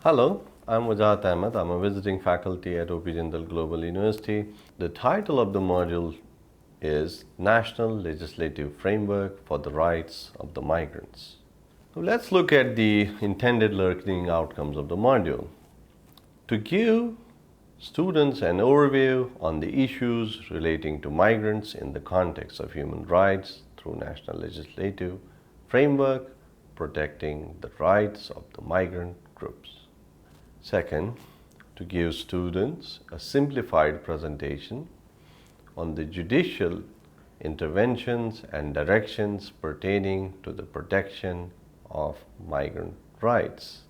Hello, I'm Wajahat Ahmed. I'm a visiting faculty at OP Jindal Global University. The title of the module is National Legislative Framework for the Rights of the Migrants. So let's look at the intended learning outcomes of the module. To give students an overview on the issues relating to migrants in the context of human rights through National Legislative Framework protecting the rights of the migrant groups. Second, to give students a simplified presentation on the judicial interventions and directions pertaining to the protection of migrant rights.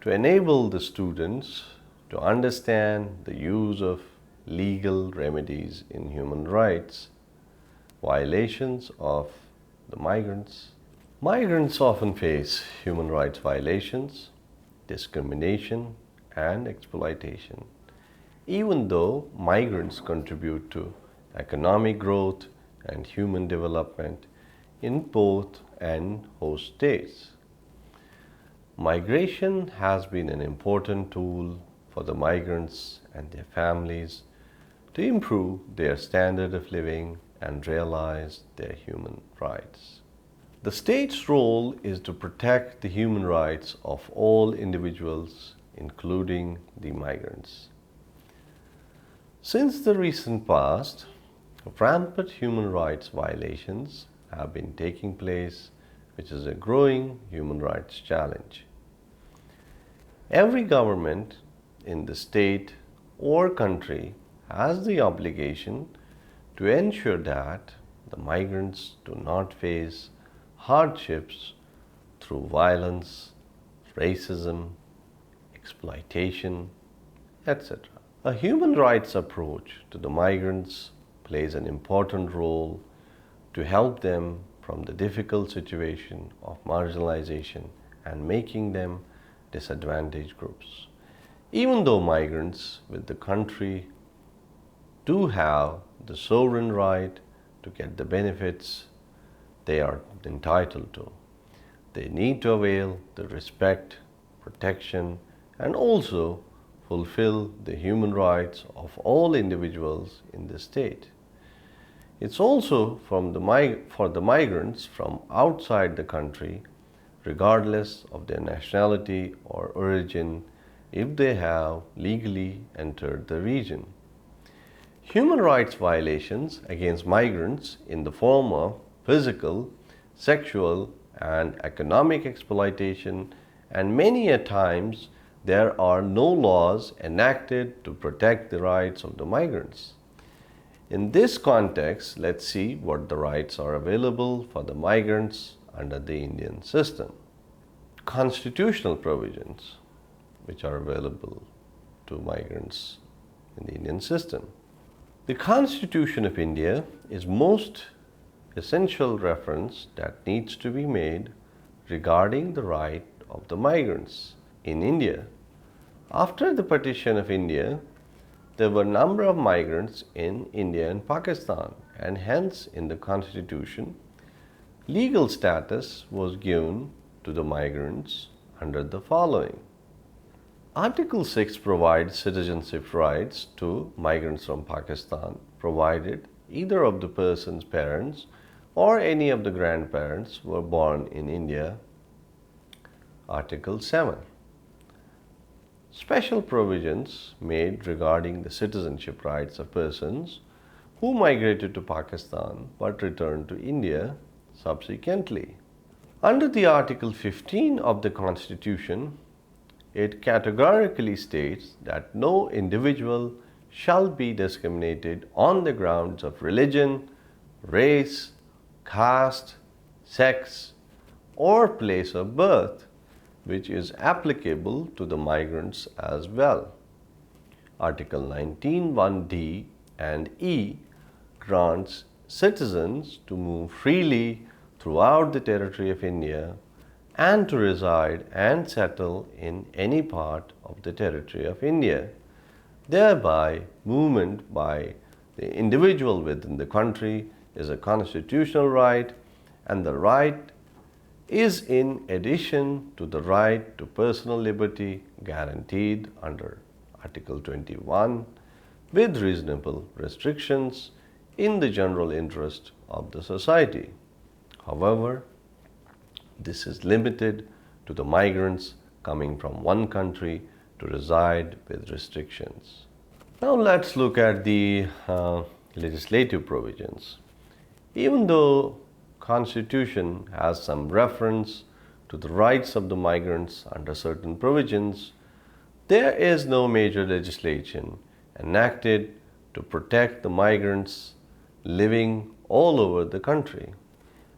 To enable the students to understand the use of legal remedies in human rights violations of the migrants. Migrants often face human rights violations, discrimination, and exploitation, even though migrants contribute to economic growth and human development in both and host states. Migration has been an important tool for the migrants and their families to improve their standard of living and realize their human rights. The state's role is to protect the human rights of all individuals, including the migrants. Since the recent past, rampant human rights violations have been taking place, which is a growing human rights challenge. Every government in the state or country has the obligation to ensure that the migrants do not face hardships through violence, racism, exploitation, etc. A human rights approach to the migrants plays an important role to help them from the difficult situation of marginalization and making them disadvantaged groups. Even though migrants with the country do have the sovereign right to get the benefits they are entitled to, they need to avail the respect, protection, and also fulfill the human rights of all individuals in the state. It's also for the migrants from outside the country, regardless of their nationality or origin, if they have legally entered the region. Human rights violations against migrants in the form of physical, sexual, and economic exploitation, and many a times there are no laws enacted to protect the rights of the migrants. In this context, let's see what the rights are available for the migrants under the Indian system. Constitutional provisions which are available to migrants in the Indian system. The Constitution of India is most essential reference that needs to be made regarding the right of the migrants in India. After the partition of India, there were a number of migrants in India and Pakistan, and hence in the Constitution, legal status was given to the migrants under the following. Article 6 provides citizenship rights to migrants from Pakistan, provided either of the person's parents or any of the grandparents were born in India. Article 7. Special provisions made regarding the citizenship rights of persons who migrated to Pakistan but returned to India subsequently. Under the Article 15 of the Constitution, it categorically states that no individual shall be discriminated on the grounds of religion, race, caste, sex, or place of birth, which is applicable to the migrants as well. Article 19, 1D and E grants citizens to move freely throughout the territory of India and to reside and settle in any part of the territory of India. Thereby, movement by the individual within the country is a constitutional right, and the right is in addition to the right to personal liberty guaranteed under Article 21 with reasonable restrictions in the general interest of the society. However, this is limited to the migrants coming from one country to reside with restrictions. Now let's look at the legislative provisions. Even though Constitution has some reference to the rights of the migrants under certain provisions, there is no major legislation enacted to protect the migrants living all over the country.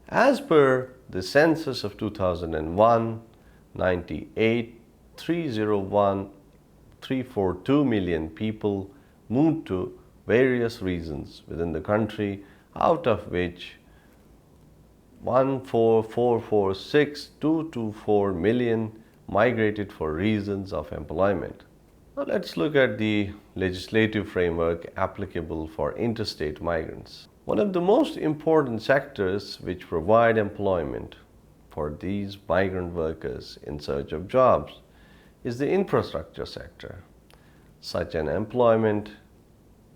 As per the census of 2001, 342 million people moved to various regions within the country, out of which 1,446,224 million migrated for reasons of employment. Now let's look at the legislative framework applicable for interstate migrants. One of the most important sectors which provide employment for these migrant workers in search of jobs is the infrastructure sector. Such an employment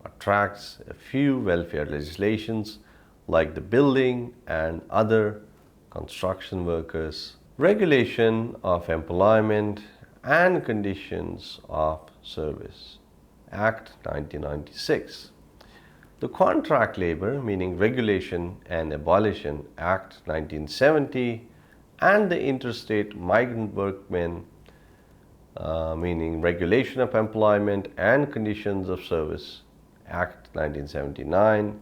attracts a few welfare legislations like the building and other construction workers, regulation of employment and conditions of service, Act 1996. The Contract Labor, meaning Regulation and Abolition, Act 1970, and the Interstate Migrant Workmen, meaning Regulation of Employment and Conditions of Service, Act 1979,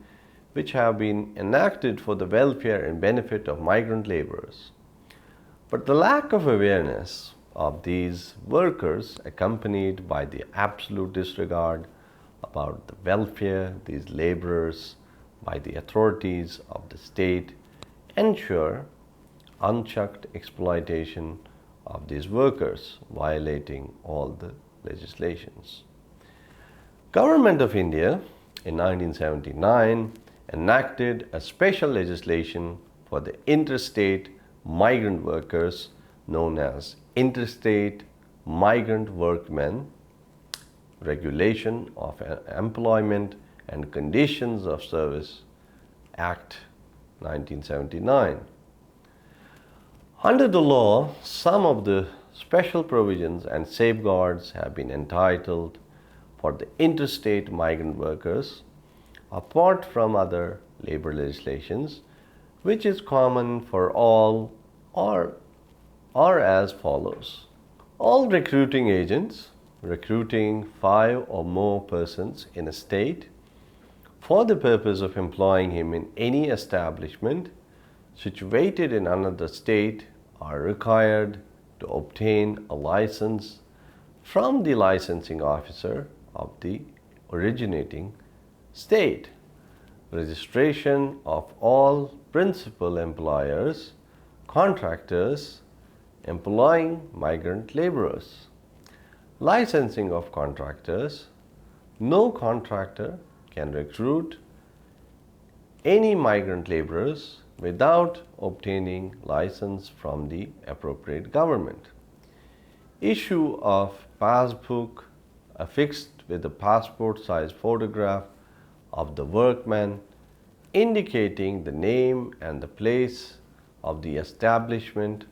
which have been enacted for the welfare and benefit of migrant laborers. But the lack of awareness of these workers, accompanied by the absolute disregard about the welfare of these laborers by the authorities of the state, ensure unchecked exploitation of these workers, violating all the legislations. Government of India in 1979 enacted a special legislation for the interstate migrant workers known as Interstate Migrant Workmen, Regulation of Employment and Conditions of Service, Act 1979. Under the law, some of the special provisions and safeguards have been entitled for the interstate migrant workers apart from other labor legislations, which is common for all are as follows. All recruiting agents recruiting 5 or more persons in a state for the purpose of employing him in any establishment situated in another state are required to obtain a license from the licensing officer of the originating state. Registration of all principal employers, contractors employing migrant laborers. Licensing of contractors. No contractor can recruit any migrant laborers without obtaining license from the appropriate government. Issue of passbook affixed with a passport size photograph of the workman indicating the name and the place of the establishment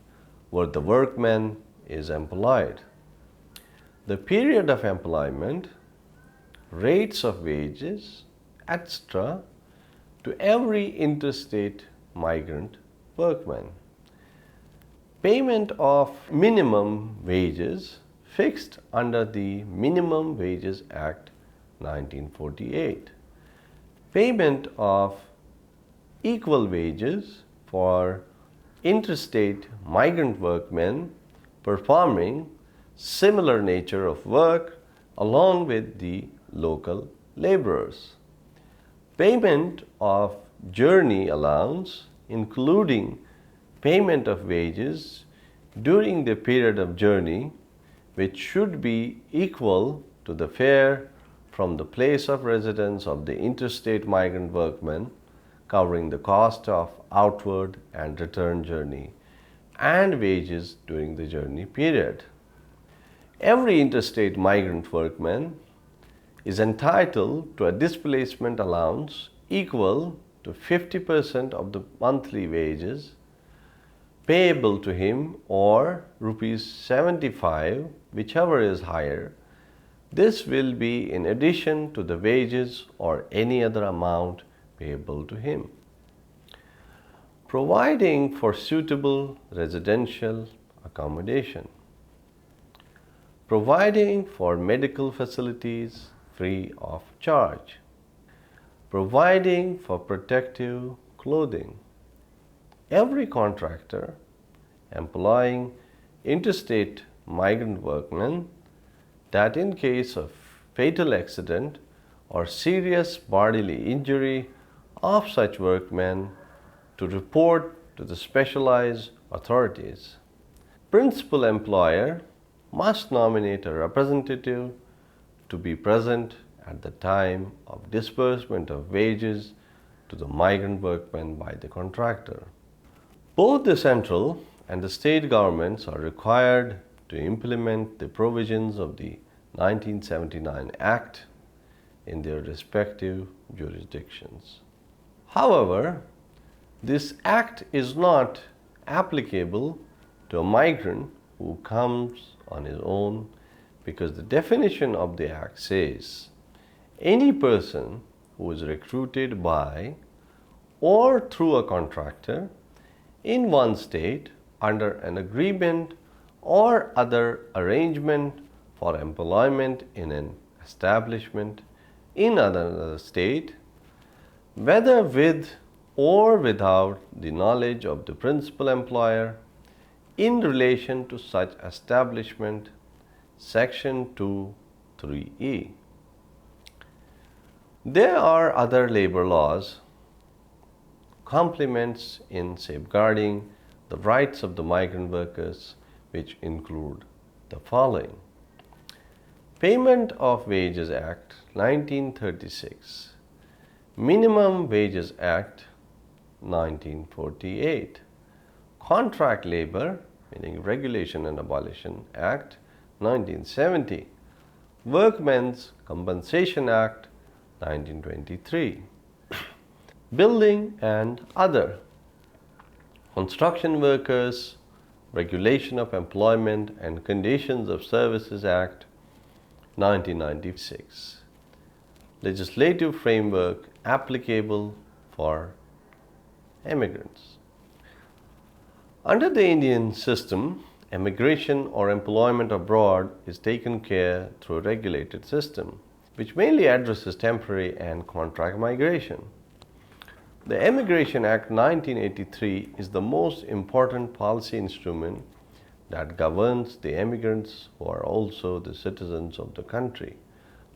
where the workman is employed. The period of employment, rates of wages, etc. to every interstate migrant workman. Payment of minimum wages fixed under the Minimum Wages Act 1948. Payment of equal wages for interstate migrant workmen performing similar nature of work along with the local laborers. Payment of journey allowance, including payment of wages during the period of journey, which should be equal to the fare from the place of residence of the interstate migrant workmen, covering the cost of outward and return journey, and wages during the journey period. Every interstate migrant workman is entitled to a displacement allowance equal to 50% of the monthly wages payable to him, or rupees 75, whichever is higher. This will be in addition to the wages or any other amount payable to him. Providing for suitable residential accommodation. Providing for medical facilities free of charge. Providing for protective clothing. Every contractor employing interstate migrant workmen that in case of fatal accident or serious bodily injury of such workmen to report to the specialized authorities. Principal employer must nominate a representative to be present at the time of disbursement of wages to the migrant workmen by the contractor. Both the central and the state governments are required to implement the provisions of the 1979 Act in their respective jurisdictions. However, this Act is not applicable to a migrant who comes on his own, because the definition of the Act says any person who is recruited by or through a contractor in one state under an agreement or other arrangement for employment in an establishment in another state, whether with or without the knowledge of the principal employer, in relation to such establishment, Section 2(3)(e). There are other labor laws complements in safeguarding the rights of the migrant workers, which include the following: Payment of Wages Act 1936, Minimum Wages Act 1948, Contract Labor, meaning Regulation and Abolition Act 1970, Workmen's Compensation Act 1923, Building and Other, Construction Workers Regulation of Employment and Conditions of Services Act 1996, Legislative Framework applicable for immigrants. Under the Indian system, immigration or employment abroad is taken care through a regulated system, which mainly addresses temporary and contract migration. The Immigration Act 1983 is the most important policy instrument that governs the immigrants who are also the citizens of the country,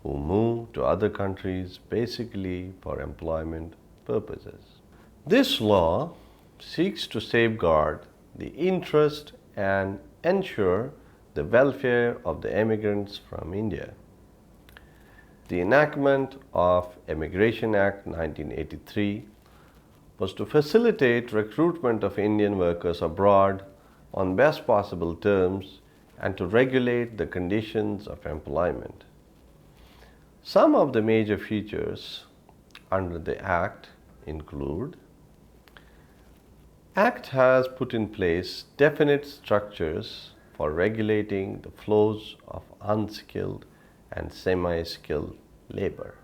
who move to other countries basically for employment purposes. This law seeks to safeguard the interest and ensure the welfare of the immigrants from India. The enactment of Immigration Act 1983 was to facilitate recruitment of Indian workers abroad on best possible terms and to regulate the conditions of employment. Some of the major features under the Act include: Act has put in place definite structures for regulating the flows of unskilled and semi-skilled labor.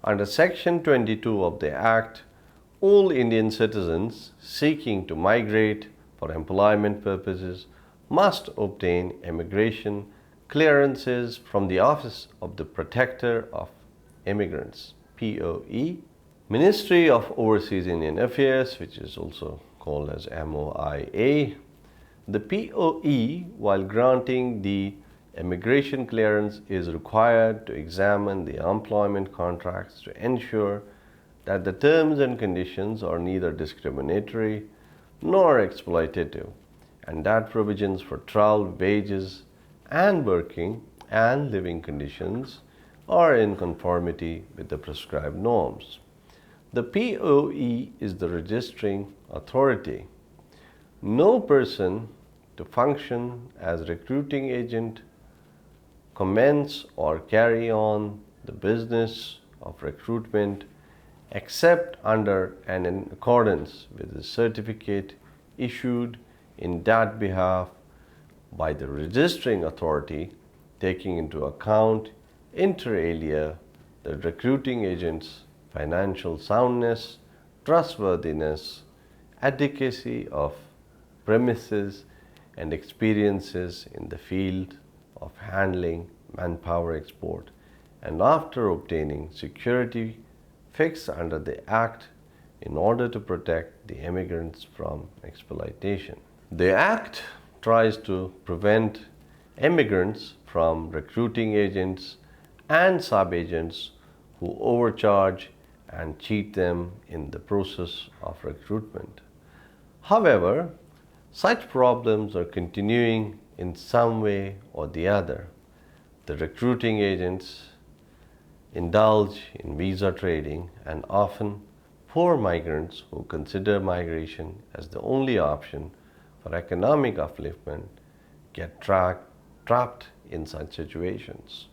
Under Section 22 of the Act, all Indian citizens seeking to migrate for employment purposes must obtain immigration clearances from the Office of the Protector of Immigrants, POE, Ministry of Overseas Indian Affairs, which is also called as MOIA. The POE, while granting the immigration clearance, is required to examine the employment contracts to ensure that the terms and conditions are neither discriminatory nor exploitative, and that provisions for travel, wages, and working and living conditions are in conformity with the prescribed norms. The POE is the registering authority. no person to function as recruiting agent, commence or carry on the business of recruitment except under and in accordance with the certificate issued in that behalf by the registering authority, taking into account inter alia the recruiting agent's financial soundness, trustworthiness, adequacy of premises, and experiences in the field of handling manpower export, and after obtaining security fixed under the Act in order to protect the immigrants from exploitation. The Act tries to prevent immigrants from recruiting agents and sub-agents who overcharge and cheat them in the process of recruitment. However, such problems are continuing in some way or the other. The recruiting agents indulge in visa trading, and often poor migrants who consider migration as the only option for economic upliftment get trapped in such situations.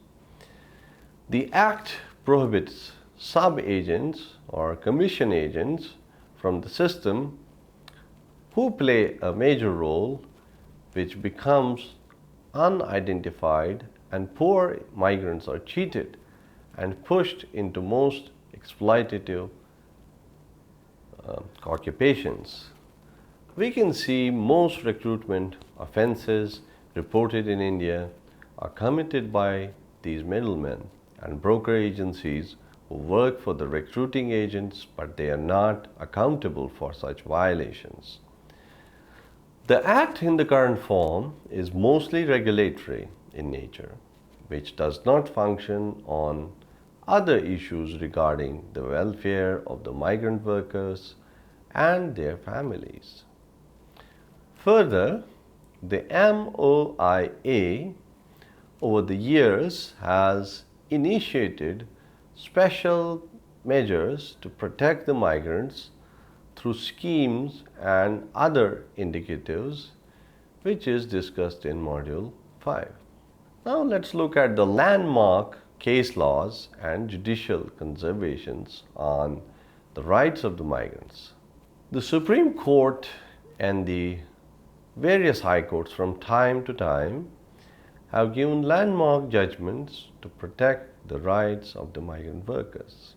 The Act prohibits sub-agents or commission agents from the system who play a major role, which becomes unidentified, and poor migrants are cheated and pushed into most exploitative occupations. We can see most recruitment offenses reported in India are committed by these middlemen and broker agencies who work for the recruiting agents, but they are not accountable for such violations. The Act in the current form is mostly regulatory in nature, which does not function on other issues regarding the welfare of the migrant workers and their families. Further, the MOIA over the years has initiated special measures to protect the migrants through schemes and other indicatives, which is discussed in Module 5. Now let's look at the landmark case laws and judicial conservations on the rights of the migrants. The Supreme Court and the various high courts from time to time have given landmark judgments to protect the rights of the migrant workers.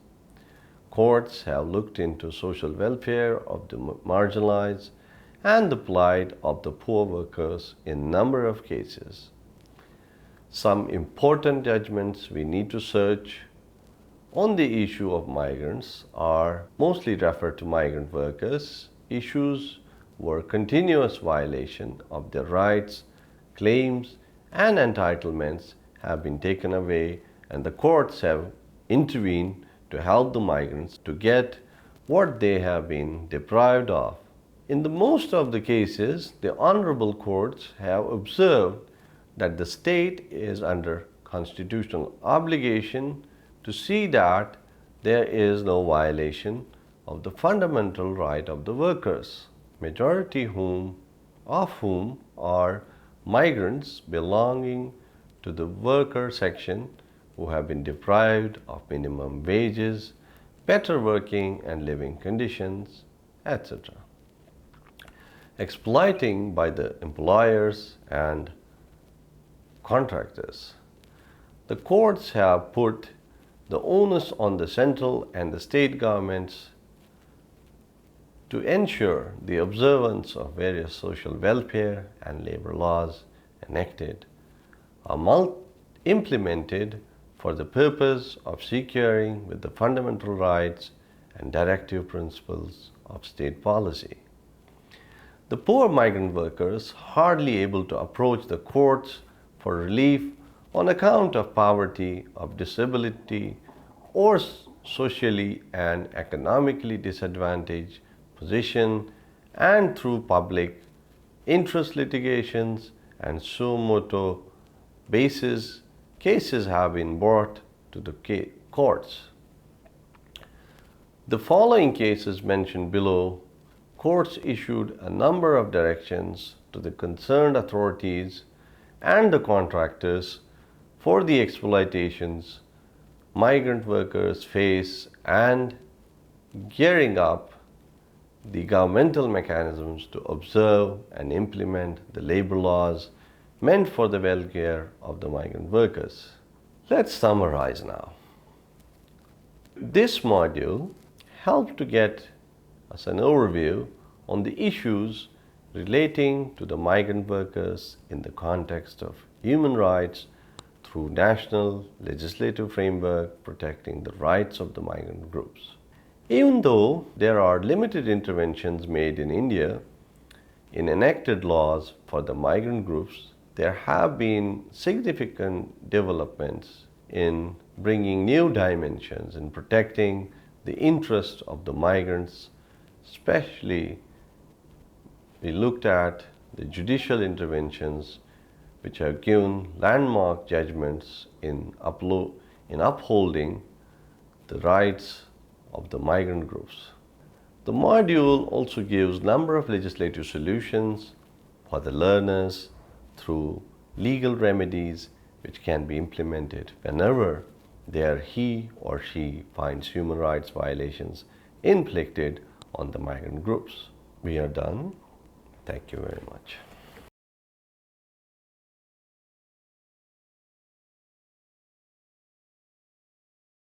Courts have looked into social welfare of the marginalized and the plight of the poor workers in a number of cases. Some important judgments we need to search on the issue of migrants are mostly referred to migrant workers. Issues were continuous violation of their rights, claims, and entitlements have been taken away, and the courts have intervened to help the migrants to get what they have been deprived of. In the most of the cases, the honorable courts have observed that the state is under constitutional obligation to see that there is no violation of the fundamental right of the workers, majority of whom are migrants belonging to the worker section who have been deprived of minimum wages, better working and living conditions, etc. Exploiting by the employers and contractors. The courts have put the onus on the central and the state governments to ensure the observance of various social welfare and labor laws enacted are implemented for the purpose of securing with the fundamental rights and directive principles of state policy. The poor migrant workers, hardly able to approach the courts for relief on account of poverty, of disability, or socially and economically disadvantaged position, and through public interest litigations and suo motu basis, cases have been brought to the courts. The following cases mentioned below courts issued a number of directions to the concerned authorities and the contractors for the exploitations migrant workers face and gearing up the governmental mechanisms to observe and implement the labor laws meant for the welfare of the migrant workers. Let's summarize now. This module helped to get us an overview on the issues relating to the migrant workers in the context of human rights through national legislative framework protecting the rights of the migrant groups. Even though there are limited interventions made in India in enacted laws for the migrant groups, there have been significant developments in bringing new dimensions in protecting the interests of the migrants. Especially, we looked at the judicial interventions which have given landmark judgments in upholding the rights of the migrant groups. The module also gives a number of legislative solutions for the learners through legal remedies which can be implemented whenever he or she finds human rights violations inflicted on the migrant groups. We are done. Thank you very much.